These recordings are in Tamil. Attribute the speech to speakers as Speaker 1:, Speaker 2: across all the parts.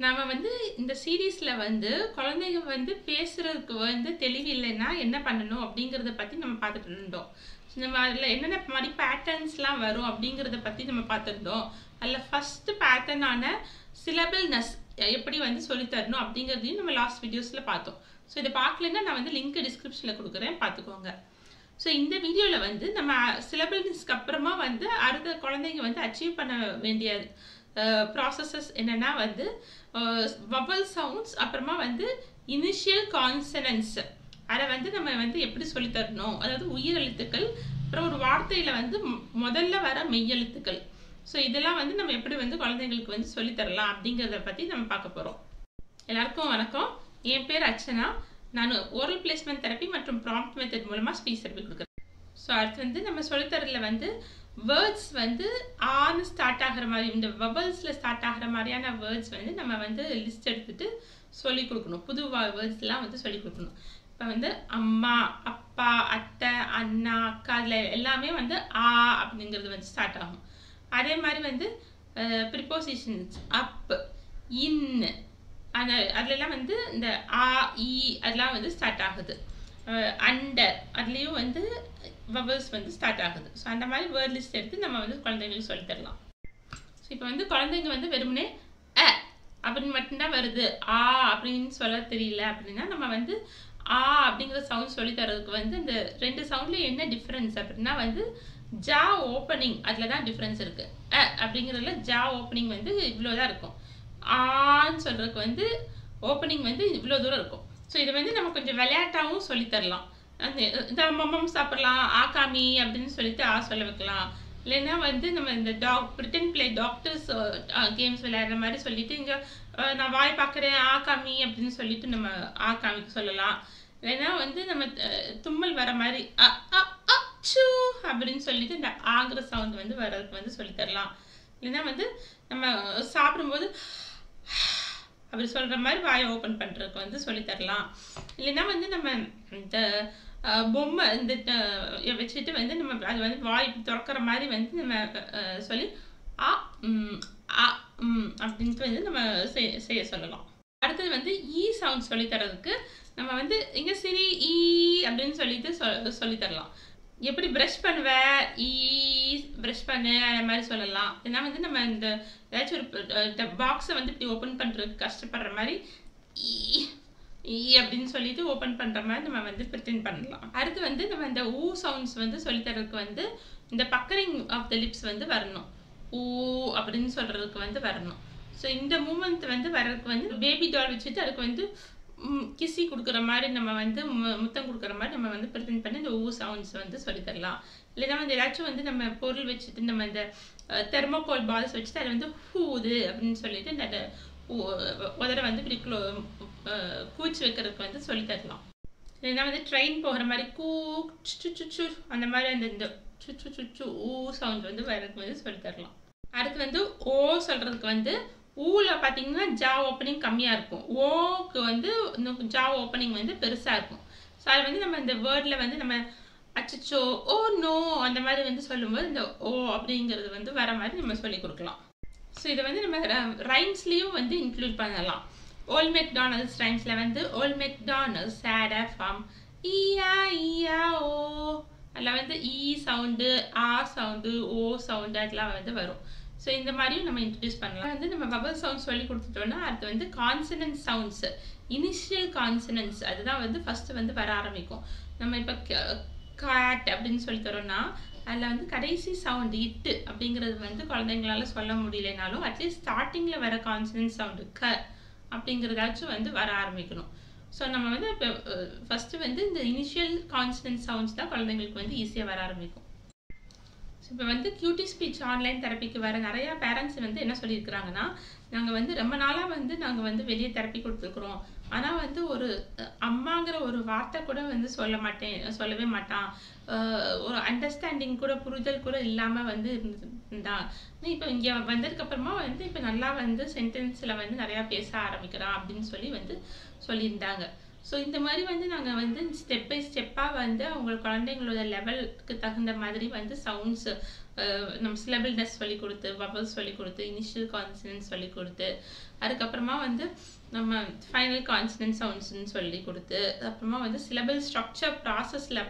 Speaker 1: நாம வந்து இந்த சீரீஸ்ல வந்து குழந்தைங்க வந்து பேசுறதுக்கு வந்து தெளிவில்லைன்னா என்ன பண்ணணும் அப்படிங்கிறத பத்தி நம்ம பார்த்துட்டு இருந்தோம். நம்ம அதில் என்னென்ன மாதிரி பேட்டர்ன்ஸ்லாம் வரும் அப்படிங்கிறத பற்றி நம்ம பார்த்துருந்தோம். அதில் ஃபஸ்ட்டு பேட்டர்னான சிலபிள்னஸ் எப்படி வந்து சொல்லித்தரணும் அப்படிங்கிறதையும் நம்ம லாஸ்ட் வீடியோஸில் பார்த்தோம். ஸோ இதை பார்க்கலன்னா நான் வந்து லிங்க் டிஸ்கிரிப்ஷனில் கொடுக்குறேன், பார்த்துக்கோங்க. ஸோ இந்த வீடியோவில் வந்து நம்ம சிலபிள்னஸ்க்கு அப்புறமா வந்து அடுத்த குழந்தைங்க வந்து அச்சீவ் பண்ண வேண்டிய ப்ராசஸஸ் என்னென்னா வந்து வவல் சவுண்ட்ஸ், அப்புறமா வந்து இனிஷியல் கான்சனன்ஸ், அதை வந்து நம்ம வந்து எப்படி சொல்லித்தரணும், அதாவது உயிரெழுத்துக்கள், அப்புறம் ஒரு வார்த்தையில் வந்து முதல்ல வர மெய்யெழுத்துக்கள். ஸோ இதெல்லாம் வந்து நம்ம எப்படி வந்து குழந்தைங்களுக்கு வந்து சொல்லித்தரலாம் அப்படிங்கிறத பற்றி நம்ம பார்க்க போகிறோம். எல்லாருக்கும் வணக்கம். என் பேர் அர்ச்சனா. நான் ஓரல் பிளேஸ்மெண்ட் தெரப்பி மற்றும் ப்ராம்ப்ட் மெத்தட் மூலமாக ஸ்பீச் தெரப்பி கொடுக்குறேன். ஸோ அடுத்து வந்து நம்ம சொல்லித்தரல வந்து வேர்ட்ஸ் வந்து ஆன்னு ஸ்டார்ட் ஆகிற மாதிரி, இந்த வவல்ஸில் ஸ்டார்ட் ஆகிற மாதிரியான வேர்ட்ஸ் வந்து நம்ம வந்து லிஸ்ட் எடுத்துட்டு சொல்லிக் கொடுக்கணும். புது வேர்ட்ஸ்லாம் வந்து சொல்லிக் கொடுக்கணும். இப்போ வந்து அம்மா, அப்பா, அத்தை, அண்ணா, அக்கா, அதில் எல்லாமே வந்து ஆ அப்படிங்கிறது வந்து ஸ்டார்ட் ஆகும். அதே மாதிரி வந்து ப்ரிப்போசிஷன்ஸ் அப், இன், அதுலலாம் வந்து இந்த ஆ, இ அதெல்லாம் வந்து ஸ்டார்ட் ஆகுது. அண்டர் அதுலேயும் வந்து வவல்ஸ் வந்து ஸ்டார்ட் ஆகுது. ஸோ அந்த மாதிரி வேர்ட் லிஸ்ட் எடுத்து நம்ம வந்து குழந்தைங்களுக்கு சொல்லித்தரலாம். ஸோ இப்போ வந்து குழந்தைங்க வந்து வெறுமனே அ அப்படின்னு மட்டும்தான் வருது, ஆ அப்படின்னு சொல்ல தெரியல அப்படின்னா நம்ம வந்து ஆ அப்படிங்கிற சவுண்ட் சொல்லித்தரதுக்கு வந்து இந்த ரெண்டு சவுண்ட்லேயும் என்ன டிஃப்ரென்ஸ் அப்படின்னா வந்து ஜா ஓப்பனிங் அதில் தான் டிஃப்ரென்ஸ் இருக்குது. அ அப்படிங்கிறதுல ஜா ஓப்பனிங் வந்து இவ்வளோதான் இருக்கும். ஆன்னு சொல்கிறதுக்கு வந்து ஓப்பனிங் வந்து இவ்வளோ தூரம் இருக்கும். ஸோ இதை வந்து நம்ம கொஞ்சம் விளையாட்டாகவும் சொல்லித்தரலாம். அந்த இந்த மம்மம் சாப்பிட்லாம், ஆகாமி அப்படின்னு சொல்லிட்டு ஆ சொல்ல வைக்கலாம். இல்லைன்னா வந்து நம்ம இந்த பிரிட்டன் பிளே டாக்டர்ஸ் கேம்ஸ் விளையாடுற மாதிரி சொல்லிட்டு இங்கே நான் வாய் பார்க்குறேன் ஆகாமி அப்படின்னு சொல்லிட்டு நம்ம ஆகாமிக்கு சொல்லலாம். இல்லைன்னா வந்து நம்ம தும்மல் வர மாதிரி அச்சு அப்படின்னு சொல்லிட்டு இந்த ஆங்கிற சவுண்ட் வந்து வர்றதுக்கு வந்து சொல்லித்தரலாம். இல்லைன்னா வந்து நம்ம சாப்பிடும்போது அப்படி சொல்கிற மாதிரி வாயை ஓப்பன் பண்ணுறதுக்கு வந்து சொல்லித்தரலாம். இல்லைன்னா வந்து நம்ம இந்த பொம்மை இந்த வச்சுட்டு வந்து நம்ம அது வந்து வாய் திறக்கிற மாதிரி வந்து நம்ம சொல்லி ஆ அப்படின்ட்டு வந்து நம்ம செய்ய சொல்லலாம். அடுத்தது வந்து ஈ சவுண்ட் சொல்லித்தரதுக்கு நம்ம வந்து இங்கே சிரி ஈ அப்படின்னு சொல்லிட்டு சொல்லித்தரலாம். எப்படி ப்ரஷ் பண்ணுவ, ஈ ப்ரஷ் பண்ணு அந்த மாதிரி சொல்லலாம். ஏன்னா வந்து நம்ம இந்த ஏதாச்சும் ஒரு பாக்ஸை வந்து இப்படி ஓப்பன் பண்ணுறதுக்கு கஷ்டப்படுற மாதிரி ஈ அப்படின்னு சொல்லிட்டு ஓப்பன் பண்ணுற மாதிரி நம்ம வந்து ப்ரிட்டெண்ட் பண்ணலாம். அடுத்து வந்து நம்ம இந்த ஊ சவுண்ட்ஸ் வந்து சொல்லித்தரதுக்கு வந்து இந்த பக்கரிங் ஆஃப் த லிப்ஸ் வந்து வரணும். ஊ அப்படின்னு சொல்கிறதுக்கு வந்து வரணும். ஸோ இந்த மூமெண்ட் வந்து வர்றதுக்கு வந்து பேபி டால் வச்சுட்டு அதுக்கு வந்து கிசி கொடுக்குற மாதிரி நம்ம வந்து முத்தம் கொடுக்குற மாதிரி நம்ம வந்து ப்ரிட்டெண்ட் பண்ணி இந்த ஊ சவுண்ட்ஸ் வந்து சொல்லித்தரலாம். இல்லைன்னா வந்து ஏதாச்சும் வந்து நம்ம பொருள் வச்சுட்டு நம்ம இந்த தெர்மோகோல் பால்ஸ் வச்சுட்டு அதை வந்து ஹூது அப்படின்னு சொல்லிட்டு இந்த உதரை வந்து இப்படி கூச்சி வைக்கிறதுக்கு வந்து சொல்லித்தரலாம். இல்லைன்னா வந்து ட்ரெயின் போகிற மாதிரி கூ சுச்சு அந்த மாதிரி அந்த இந்த சுச்சு சுச்சு ஊ சவுண்ட் வந்து வர்றதுக்கு வந்து சொல்லித்தரலாம். அடுத்து வந்து ஓ சொல்கிறதுக்கு வந்து ஊவில் பார்த்தீங்கன்னா ஜா ஓப்பனிங் கம்மியாக இருக்கும், ஓக்கு வந்து இன்னும் ஜா ஓப்பனிங் வந்து பெருசாக இருக்கும். ஸோ அதை வந்து நம்ம இந்த வேர்டில் வந்து நம்ம அச்சோ ஓ நோ அந்த மாதிரி வந்து சொல்லும்போது இந்த ஓ அப்படிங்கிறது வந்து வர மாதிரி நம்ம சொல்லி கொடுக்கலாம். ஸோ இதை வந்து நம்ம ரைம்ஸ்லேயும் வந்து இன்க்ளூட் பண்ணலாம். ஓல் மெக்டானல்ட்ஸ் ரைம்ஸில் வந்து ஓல் மெக்டானல்ட்ஸ் ஹேட் அ ஃபார்ம், ஈயா ஈயா ஓ, அதில் வந்து ஈ சவுண்டு, ஆ சவுண்டு, ஓ சவுண்டு அதெல்லாம் வந்து வரும். ஸோ இந்த மாதிரியும் நம்ம இன்ட்ரடியூஸ் பண்ணலாம். வந்து நம்ம வவல் சவுண்ட்ஸ் சொல்லி கொடுத்துட்டோம்னா அடுத்து வந்து கான்சனன்ட் சவுண்ட்ஸ், இனிஷியல் கான்சனன்ட்ஸ் அதுதான் வந்து ஃபஸ்ட்டு வந்து வர ஆரம்பிக்கும். நம்ம இப்போ கேட் அப்படின்னு சொல்லி தரோம்னா அதில் வந்து கடைசி சவுண்டு இட்டு அப்படிங்கிறது வந்து குழந்தைங்களால சொல்ல முடியலைனாலும் அட்லீஸ்ட் ஸ்டார்டிங்கில் வர கான்சனன்ட் சவுண்டு க அப்படிங்கிறதாச்சும் வந்து வர ஆரம்பிக்கணும். ஸோ நம்ம வந்து இப்போ ஃபஸ்ட்டு வந்து இந்த இனிஷியல் கான்சனன்ட் சவுண்ட்ஸ் தான் குழந்தைங்களுக்கு வந்து ஈஸியாக வர ஆரம்பிக்கும். ஸோ இப்போ வந்து கியூட்டி ஸ்பீச் ஆன்லைன் தெரப்பிக்கு வர நிறையா பேரண்ட்ஸ் வந்து என்ன சொல்லியிருக்கிறாங்கன்னா, நாங்கள் வந்து ரொம்ப நாளாக வந்து நாங்கள் வந்து வெளியே தெரப்பி கொடுத்துருக்குறோம், ஆனால் வந்து ஒரு அம்மாங்கிற ஒரு வார்த்தை கூட வந்து சொல்லவே மாட்டான், ஒரு அண்டர்ஸ்டாண்டிங் கூட புரிதல் கூட இல்லாமல் வந்து இருந்தான். இப்போ இங்கே வந்ததுக்கப்புறமா வந்து இப்போ நல்லா வந்து சென்டென்ஸில் வந்து நிறையா பேச ஆரம்பிக்கிறான் அப்படின்னு சொல்லி வந்து சொல்லியிருந்தாங்க. ஸோ இந்த மாதிரி வந்து நாங்கள் வந்து ஸ்டெப் பை ஸ்டெப்பாக வந்து அவங்க குழந்தைங்களோட லெவலுக்கு தகுந்த மாதிரி வந்து சவுண்ட்ஸு நம்ம சிலபிள்னஸ் சொல்லி கொடுத்து, பபல்ஸ் சொல்லி கொடுத்து, இனிஷியல் கான்சனன்ஸ் சொல்லி கொடுத்து, அதுக்கப்புறமா வந்து நம்ம ஃபைனல் கான்சனன்ட் சவுண்ட்ஸ்ன்னு சொல்லி கொடுத்து, அப்புறமா வந்து சிலபிள் ஸ்ட்ரக்சர் ப்ராசஸில்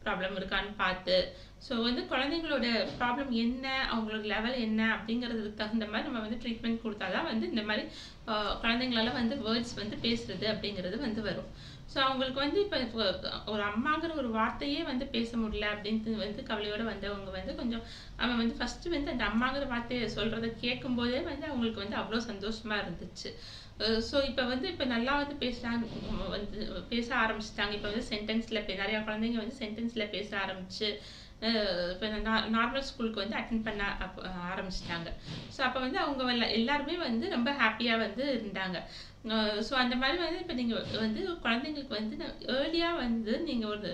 Speaker 1: ப்ராப்ளம் இருக்கான்னு பார்த்து, ஸோ வந்து குழந்தைங்களோட ப்ராப்ளம் என்ன, அவங்களோட லெவல் என்ன அப்படிங்கிறதுக்கு தகுந்த மாதிரி நம்ம வந்து ட்ரீட்மெண்ட் கொடுத்தா தான் வந்து இந்த மாதிரி குழந்தைங்களால வந்து வேர்ட்ஸ் வந்து பேசுறது அப்படிங்கிறது வந்து வரும். ஸோ அவங்களுக்கு வந்து இப்போ ஒரு அம்மாங்கிற ஒரு வார்த்தையே வந்து பேச முடியல அப்படின்ட்டு வந்து கவலையோடு வந்தவங்க வந்து கொஞ்சம் அவன் வந்து ஃபஸ்ட்டு வந்து அந்த அம்மாங்கிற வார்த்தையை சொல்கிறத கேட்கும்போதே வந்து அவங்களுக்கு வந்து அவ்வளோ சந்தோஷமாக இருந்துச்சு. ஸோ இப்போ வந்து இப்போ நல்லா வந்து பேச ஆரம்பிச்சிட்டாங்க. இப்போ வந்து சென்டென்ஸில் நிறையா குழந்தைங்க வந்து சென்டென்ஸில் பேச ஆரம்பிச்சு இப்போ நார்மல் ஸ்கூலுக்கு வந்து அட்டென்ட் பண்ண ஆரம்பிச்சிட்டாங்க. ஸோ அப்போ வந்து அவங்க எல்லாருமே வந்து ரொம்ப ஹாப்பியாக வந்து இருந்தாங்க. ஸோ அந்த மாதிரி வந்து இப்போ நீங்கள் வந்து குழந்தைங்களுக்கு வந்து ஏர்லியாக வந்து நீங்கள் ஒரு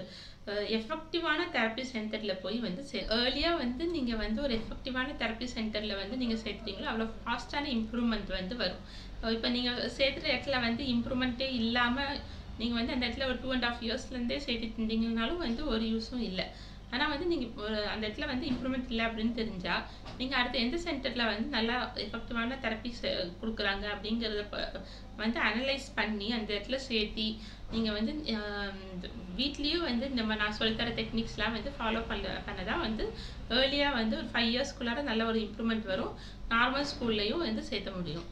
Speaker 1: எஃபெக்டிவான தெரப்பி சென்டரில் போய் வந்து ஏர்லியாக வந்து நீங்கள் வந்து ஒரு எஃபெக்டிவான தெரப்பி சென்டரில் வந்து நீங்கள் சேர்த்துட்டீங்களோ அவ்வளோ ஃபாஸ்ட்டான இம்ப்ரூவ்மெண்ட் வந்து வரும். இப்போ நீங்கள் சேர்த்துற இடத்துல வந்து இம்ப்ரூவ்மெண்ட்டே இல்லாமல் நீங்கள் வந்து அந்த இடத்துல ஒரு 2.5 இயர்ஸ்லேருந்தே சேர்த்துட்டு இருந்தீங்கனாலும் வந்து ஒரு யூஸும் இல்லை. ஆனால் வந்து நீங்கள் அந்த இடத்துல வந்து இம்ப்ரூவ்மெண்ட் இல்லை அப்படின்னு தெரிஞ்சால் நீங்கள் அடுத்த எந்த சென்டரில் வந்து நல்லா எஃபெக்டிவான தெரப்பி கொடுக்குறாங்க அப்படிங்கிறத வந்து அனலைஸ் பண்ணி அந்த இடத்துல சேர்த்தி நீங்கள் வந்து வீட்லேயும் வந்து நான் சொல்லித்தர டெக்னிக்ஸ்லாம் வந்து ஃபாலோ பண்ணதான் வந்து ஏர்லியாக வந்து ஒரு 5 இயர்ஸ்க்குள்ளார நல்ல ஒரு இம்ப்ரூவ்மெண்ட் வரும். நார்மல் ஸ்கூல்லையும் வந்து சேர்த்த முடியும்.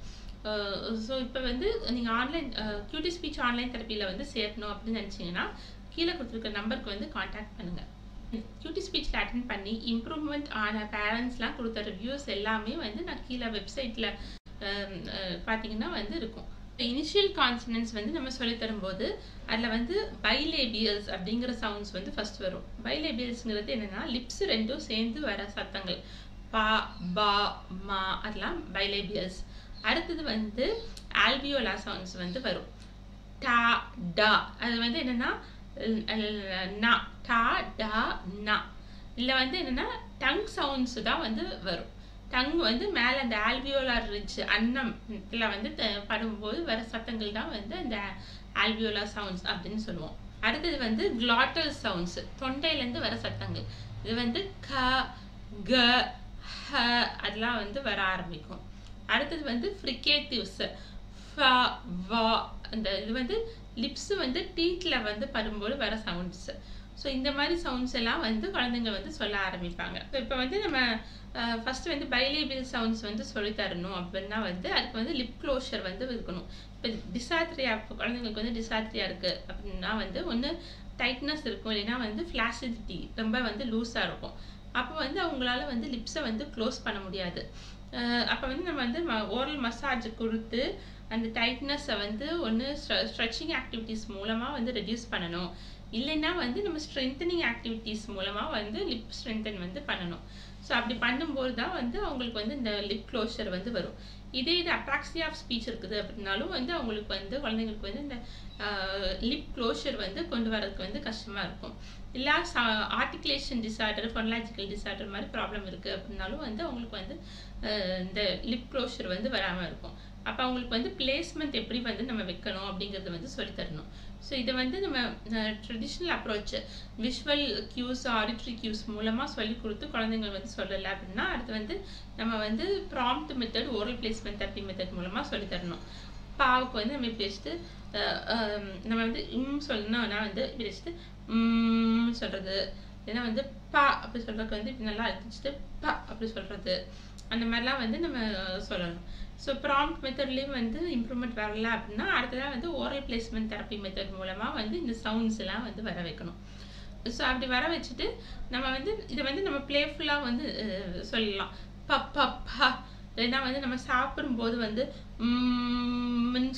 Speaker 1: ஸோ இப்போ வந்து நீங்கள் ஆன்லைன் கியூட்டி ஸ்பீச் ஆன்லைன் தெரப்பியில் வந்து சேர்க்கணும் அப்படின்னு நினச்சிங்கன்னா கீழே கொடுத்துருக்க நம்பருக்கு வந்து காண்டாக்ட் பண்ணுங்கள். கியூட்டி ஸ்பீச்சில் அட்டென்ட் பண்ணி இம்ப்ரூவ்மெண்ட் ஆன பேரண்ட்ஸ்லாம் கொடுத்த ரிவ்யூஸ் எல்லாமே வந்து நான் கீழே வெப்சைட்டில் பார்த்தீங்கன்னா வந்து இருக்கும். இனிஷியல் கான்சனன்ஸ் வந்து நம்ம சொல்லித்தரும்போது அதில் வந்து பைலேபியல்ஸ் அப்படிங்கிற சவுண்ட்ஸ் வந்து ஃபர்ஸ்ட் வரும். பைலேபியல்ஸ்ங்கிறது என்னென்னா லிப்ஸ் ரெண்டும் சேர்ந்து வர சத்தங்கள். பா, பா, மா அதெல்லாம் பைலேபியல்ஸ். அடுத்தது வந்து ஆல்வியோலா சவுண்ட்ஸ் வந்து வரும். டா, டா அது வந்து என்னென்னா நா, டா, டா, நா. இதில் வந்து என்னென்னா டங் சவுண்ட்ஸு தான் வந்து வரும். டங் வந்து மேலே அந்த ஆல்வியோலார் ரிட்ஜ் அன்னம்ல வந்து படும்போது வர சத்தங்கள் தான் வந்து அந்த ஆல்வியோலா சவுண்ட்ஸ் அப்படின்னு சொல்லுவோம். அடுத்தது வந்து கிளாட்டல் சவுண்ட்ஸ், தொண்டையிலேருந்து வர சத்தங்கள். இது வந்து க, க, ஹ அதெல்லாம் வந்து வர ஆரம்பிக்கும். அடுத்தது வந்து ஃப்ரிகேட்டிவ்ஸ், ஃப, வா அந்த இது வந்து லிப்ஸு வந்து டீத்தில் வந்து படும்போது வர சவுண்ட்ஸ். ஸோ இந்த மாதிரி சவுண்ட்ஸ் எல்லாம் வந்து குழந்தைங்க வந்து சொல்ல ஆரம்பிப்பாங்க. இப்போ வந்து நம்ம ஃபஸ்ட்டு வந்து பைலேபியல் சவுண்ட்ஸ் வந்து சொல்லித்தரணும் அப்படின்னா வந்து அதுக்கு வந்து லிப் க்ளோஷர் வந்து இருக்கணும். இப்போ டிசார்ட்ரியா, இப்போ குழந்தைங்களுக்கு வந்து டிசார்ட்ரியா இருக்குது அப்படின்னா வந்து ஒன்று டைட்னஸ் இருக்கும், இல்லைன்னா வந்து ஃப்ளாசிடிட்டி ரொம்ப வந்து லூஸாக இருக்கும். அப்போ வந்து அவங்களால வந்து லிப்ஸை வந்து க்ளோஸ் பண்ண முடியாது. அப்போ வந்து நம்ம வந்து ஓரல் மசாஜ் கொடுத்து அந்த டைட்னஸை வந்து ஒன்று ஸ்ட்ரெச்சிங் ஆக்டிவிட்டீஸ் மூலமாக வந்து ரெடியூஸ் பண்ணணும், இல்லைன்னா வந்து நம்ம ஸ்ட்ரென்தனிங் ஆக்டிவிட்டீஸ் மூலமாக வந்து லிப் ஸ்ட்ரென்தன் வந்து பண்ணணும். ஸோ அப்படி பண்ணும்போது தான் வந்து அவங்களுக்கு வந்து இந்த லிப் க்ளோஷர் வந்து வரும். இது அப்ராக்சியா ஆஃப் ஸ்பீச் இருக்குது அப்படின்னாலும் வந்து அவங்களுக்கு வந்து குழந்தைங்களுக்கு வந்து இந்த லிப் க்ளோஷர் வந்து கொண்டு வரதுக்கு வந்து கஷ்டமாக இருக்கும். இல்லை ஆர்டிகுலேஷன் டிசார்டர், ஃபோனலாஜிக்கல் டிசார்டர் மாதிரி ப்ராப்ளம் இருக்குது அப்படின்னாலும் வந்து அவங்களுக்கு வந்து இந்த லிப் க்ளோஷர் வந்து வராமல் இருக்கும். அப்போ அவங்களுக்கு வந்து பிளேஸ்மெண்ட் எப்படி வந்து நம்ம வைக்கணும் அப்படிங்கிறத வந்து சொல்லித்தரணும். ஸோ இதை வந்து நம்ம ட்ரெடிஷ்னல் அப்ரோச் விஷுவல் கியூஸ், ஆடிட்ரி கியூஸ் மூலமாக சொல்லி கொடுத்து குழந்தைங்க வந்து சொல்லலை அப்படின்னா அடுத்து வந்து நம்ம வந்து prompt method, oral placement therapy method மூலமாக சொல்லித்தரணும். பாவுக்கு வந்து நம்ம இப்படி வச்சுட்டு நம்ம வந்து சொல்லணும்னா வந்து இப்படி வச்சுட்டு சொல்கிறது, ஏன்னா வந்து பா அப்படி சொல்கிறதுக்கு வந்து இப்படி நல்லா அடிச்சுட்டு பா அப்படி சொல்கிறது, அந்த மாதிரிலாம் வந்து நம்ம சொல்லணும். ஸோ ப்ராம்ப்ட் மெத்தட்லேயும் வந்து இம்ப்ரூவ்மெண்ட் வரல அப்படின்னா அடுத்ததாக வந்து ஓரல் பிளேஸ்மெண்ட் தெரப்பி மெத்தட் மூலமாக வந்து இந்த சவுண்ட்ஸ் எல்லாம் வந்து வர வைக்கணும். ஸோ அப்படி வர வச்சுட்டு நம்ம வந்து இதை வந்து நம்ம பிளேஃபுல்லாக வந்து சொல்லலாம். பப்பா இல்லைன்னா வந்து நம்ம சாப்பிடும்போது வந்து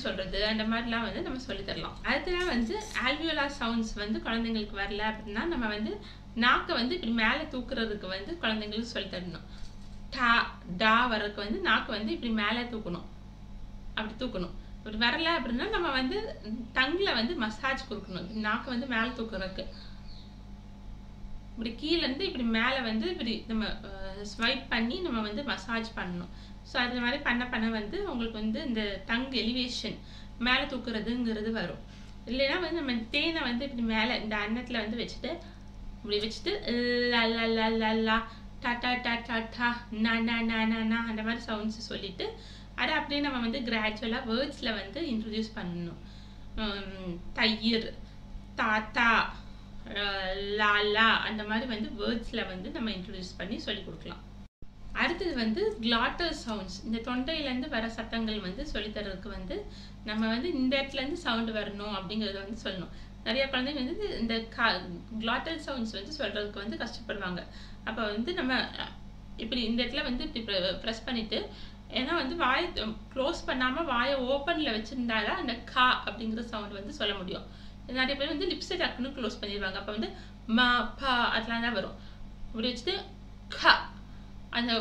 Speaker 1: சொல்கிறது, அந்த மாதிரிலாம் வந்து நம்ம சொல்லித்தரலாம். அடுத்ததாக வந்து ஆல்வியோலா சவுண்ட்ஸ் வந்து குழந்தைங்களுக்கு வரல அப்படின்னா நம்ம வந்து நாக்கை வந்து இப்படி மேலே தூக்குறதுக்கு வந்து குழந்தைங்களுக்கு சொல்லித்தரணும். டா, டா வர்றதுக்கு வந்து நாக்கு வந்து இப்படி மேலே தூக்கணும், அப்படி தூக்கணும். இப்படி வரல அப்படின்னா நம்ம வந்து டங்கில் வந்து மசாஜ் கொடுக்கணும். நாக்கு வந்து மேலே தூக்குறதுக்கு இப்படி கீழேருந்து இப்படி மேலே வந்து இப்படி நம்ம ஸ்வைப் பண்ணி நம்ம வந்து மசாஜ் பண்ணணும். ஸோ அது மாதிரி பண்ண வந்து அவங்களுக்கு வந்து இந்த டங் எலிவேஷன் மேலே தூக்குறதுங்கிறது வரும். இல்லைன்னா வந்து நம்ம தேனை வந்து இப்படி மேலே இந்த அன்னத்தில் வந்து வச்சுட்டு இப்படி வச்சுட்டு லா லா லா லா லா டா டா டா டா டா நா நா நா நா நா அந்த மாதிரி சவுண்ட்ஸ் சொல்லிட்டு அதை அப்படியே நம்ம வந்து கிராஜுவலாக வேர்ட்ஸில் வந்து இன்ட்ரடியூஸ் பண்ணணும். தயிர், தாத்தா, லாலா அந்த மாதிரி வந்து வேர்ட்ஸில் வந்து நம்ம இன்ட்ரடியூஸ் பண்ணி சொல்லி கொடுக்கலாம். அடுத்தது வந்து கிளாட்டர் சவுண்ட்ஸ். இந்த தொண்டையிலேருந்து வர சத்தங்கள் வந்து சொல்லித்தரதுக்கு வந்து நம்ம வந்து இந்த இடத்துலேருந்து சவுண்டு வரணும் அப்படிங்கிறத வந்து சொல்லணும். நிறைய குழந்தைங்க வந்து இந்த கிளாட்டர் சவுண்ட்ஸ் வந்து சொல்கிறதுக்கு வந்து கஷ்டப்படுவாங்க. அப்போ வந்து நம்ம இப்படி இந்த இடத்துல வந்து இப்படி ப்ரெஸ் பண்ணிவிட்டு, ஏன்னா வந்து வாயை க்ளோஸ் பண்ணாமல் வாயை ஓப்பனில் வச்சுருந்தாதான் அந்த கா அப்படிங்கிற சவுண்ட் வந்து சொல்ல முடியும். நிறைய பேர் வந்து லிப்ஸை டக்குன்னு க்ளோஸ் பண்ணிடுவாங்க. அப்போ வந்து மா பா அதெல்லாம் தான் வரும். இப்படி வச்சுட்டு கா அந்த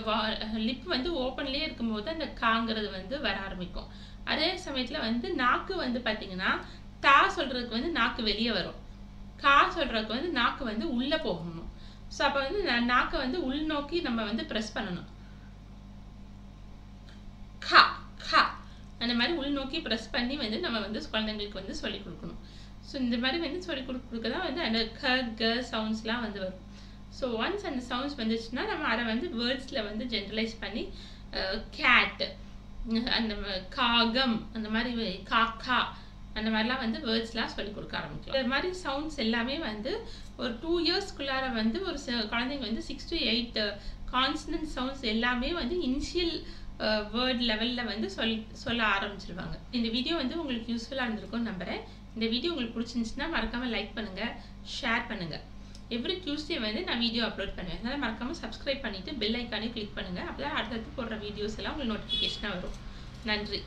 Speaker 1: லிப் வந்து ஓப்பன்லேயே இருக்கும்போது அந்த காங்கிறது வந்து வர ஆரம்பிக்கும். அதே சமயத்தில் வந்து நாக்கு வந்து பார்த்தீங்கன்னா தா சொல்கிறதுக்கு வந்து நாக்கு வெளியே வரும், கா சொல்கிறதுக்கு வந்து நாக்கு வந்து உள்ளே போகணும். ஸோ அப்போ வந்து நாக்கை வந்து உள்நோக்கி நம்ம வந்து ப்ரெஸ் பண்ணணும். கா கா அந்த மாதிரி உள்நோக்கி ப்ரெஸ் பண்ணி வந்து நம்ம வந்து குழந்தைங்களுக்கு வந்து சொல்லிக் கொடுக்கணும். ஸோ இந்த மாதிரி வந்து சொல்லிக் கொடுக்க தான் வந்து அந்த க க சவுண்ட்ஸ்லாம் வந்து வரும். ஸோ ஒன்ஸ் அந்த சவுண்ட்ஸ் வந்துச்சுன்னா நம்ம அதை வந்து வேர்ட்ஸில் வந்து ஜென்ரலைஸ் பண்ணி கேட், அந்த காகம், அந்த மாதிரி காக்கா அந்த மாதிரிலாம் வந்து வேர்ட்ஸ்லாம் சொல்லிக் கொடுக்க ஆரம்பிக்கலாம். இந்த மாதிரி சவுண்ட்ஸ் எல்லாமே வந்து ஒரு 2 இயர்ஸ்க்குள்ளார வந்து ஒரு குழந்தைங்க வந்து 6 to 8 கான்சனன்ட் சவுண்ட்ஸ் எல்லாமே வந்து இனிஷியல் வேர்ட் லெவலில் வந்து சொல்ல ஆரம்பிச்சிருவாங்க. இந்த வீடியோ வந்து உங்களுக்கு யூஸ்ஃபுல்லாக இருந்திருக்கும்னு நம்புகிறேன். இந்த வீடியோ உங்களுக்கு பிடிச்சிருந்துச்சுன்னா மறக்காமல் லைக் பண்ணுங்கள், ஷேர் பண்ணுங்கள். எவ்ரி டியூஸ்டே வந்து நான் வீடியோ அப்லோட் பண்ணுவேன். அதனால் மறக்காமல் சப்ஸ்கிரைப் பண்ணிவிட்டு பெல் ஐக்கானே கிளிக் பண்ணுங்கள். அப்போ தான் அடுத்தடுத்து போடுற வீடியோஸ் எல்லாம் உங்களுக்கு நோட்டிஃபிகேஷனாக வரும். நன்றி.